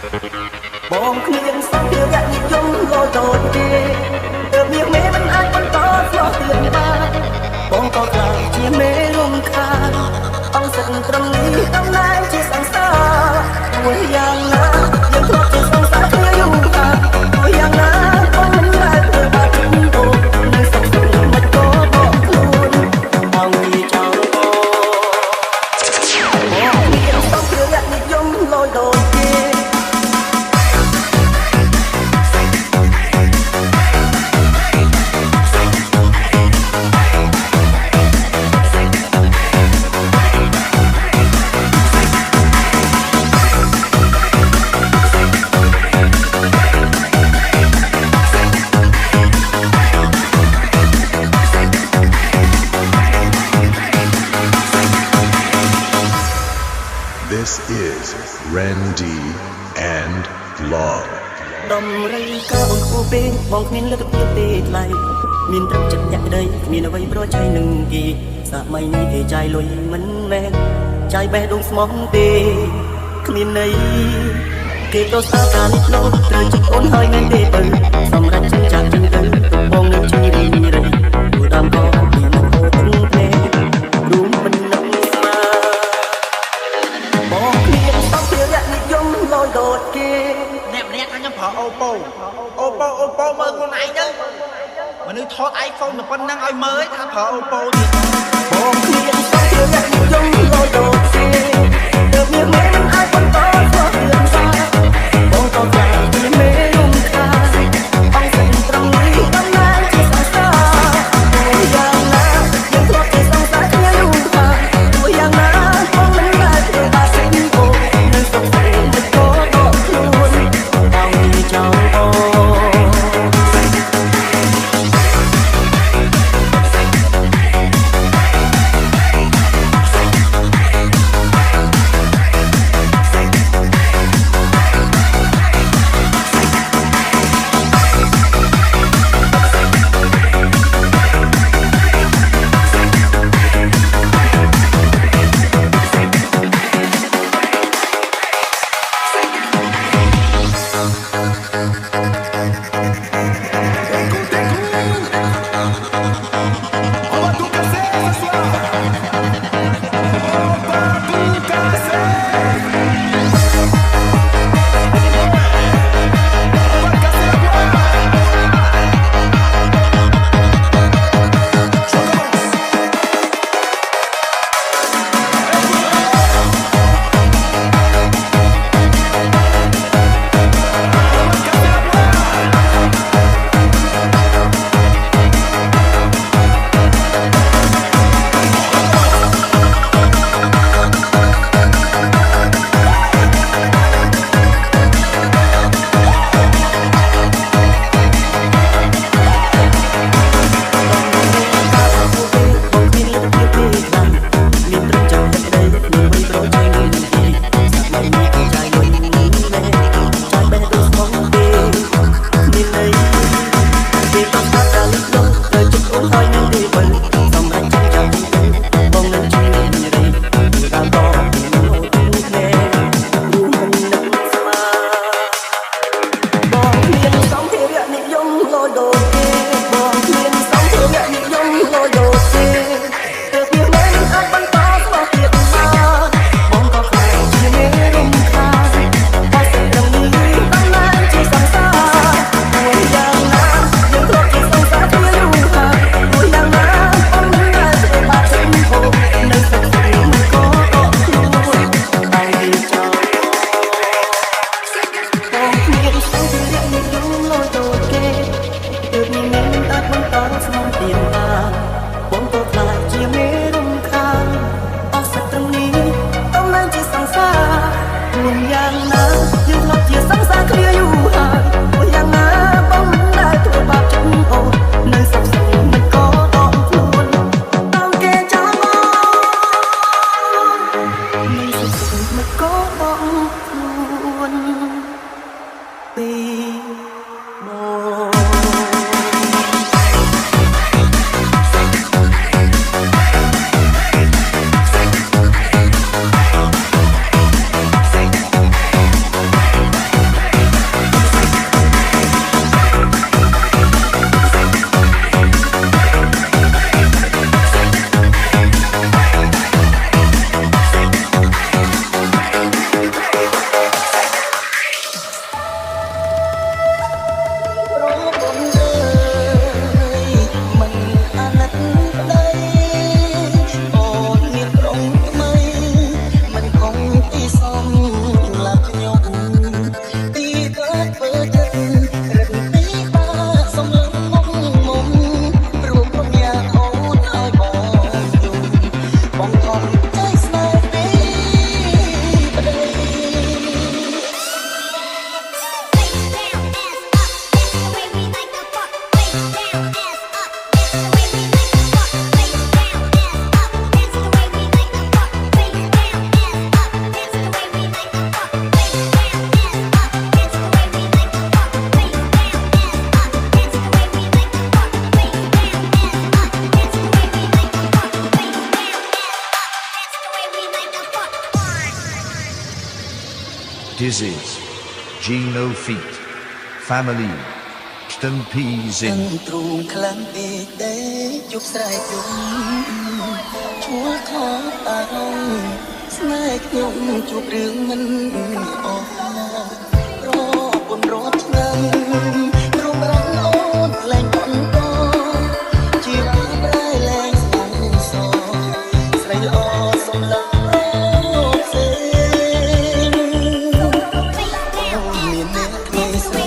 បងគ្មានសង្ឃារៈនិយមលោដូចគេទើបនាងមេមិនអាចបន្តស្លោះទៀតបានបងក៏ខ្លាចជាមេរំខានអង្គសិទ្ធត្រឹមនេះតំណែងជាសង្សារមួយយ៉ាងណាយើងធ្លាប់ជាសង្សារគ្នាយូរកាលមួយយ៉ាងណាបងមិនដែលធ្វើបាបចិត្តអូនៅសង្សារមិនក៏បងខ្លួនបងជាចောင်းបងមានសង្ឃារៈនិយមលោដូចគេ This is Randy and Vlog ដំរីក៏បងគូពេកបងគ្មានលទ្ធភាពទេថ្លៃមានទឹកចិត្តញាក់ក្តីគ្មានអ្វីប្រឆាំងនឹងគេសម័យនេះគេចាយលុយមិនមែនចាយបេះដូងស្មោះទេគ្មានន័យគេក៏ស្អាតការនេះលោកត្រូវចិត្តអូនហើយមែនទេទៅសម្រាប់ចិញ្ចាក់ចិញ្ទៅបងនឹងជួយរីងរៃព្រោះដើមក៏ពីមកអូនទេរួមមិននឹកស្មាបងគ្មានសង្ឃារៈនិយមលោដូចគេអ្នកម្នាក់ខ្ញុំប្រើអូប៉ូមើលខ្លួនឯងទៅមនុស្សថត iPhone តែប៉ុណ្្នឹងឲ្យមើលថាប្រើអូប៉ូទៀតបងគ្មានសង្ឃារៈនិយមលោដូចគេទើបមានមិនអាចបន្តស្លោះរឿងសារបងក៏ខ្លាចជាមេរំខានអង្គសិនត្រង់នេះតំណែងជាសង្សារមួយយ៉ាងណាយើងធ្លាប់ជាសង្សារគ្នាយូរកាលមួយយ៉ាងណាបងមិនដែលធ្វើបាបចិត្តអូនៅសុខស្រីមិនក៏ដកខ្លួនបងជាចောင်းអូ This This is Gino Feet Family ទាំងពីរសិន ទ្រូងខ្លាំងពេកទេជប់ស្រែកយំឈួលខកអារម្មណ៍ស្នេហ៍ខ្ញុំជួបរឿងមិនអស់រពុនរត់ឆ្នាំរំរាំអូនលែងបន្តជារឿងប្រែលែងស្អងសស្រីល្អសុំឡើងផ្សេងមានអ្នកថ្មីស្រី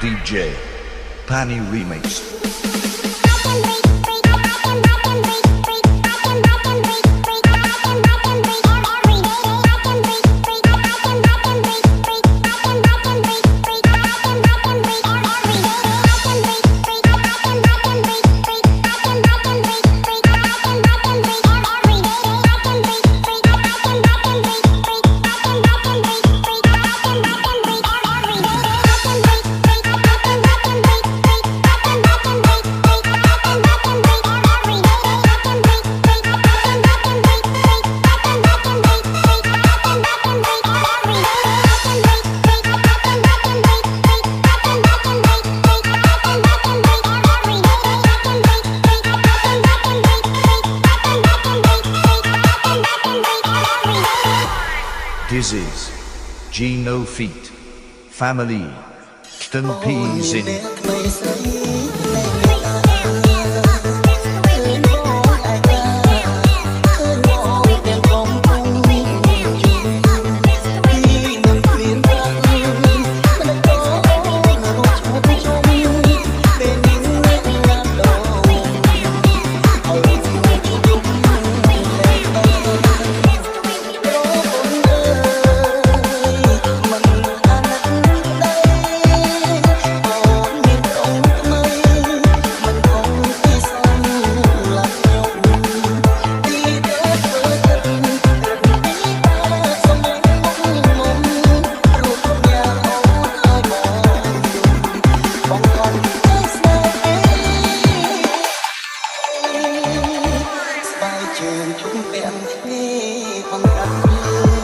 DJ Pani Remix This is Gino Feet Family ទាំងពីរសិន ជើងជុំពាក់គ្នាបង្កាត់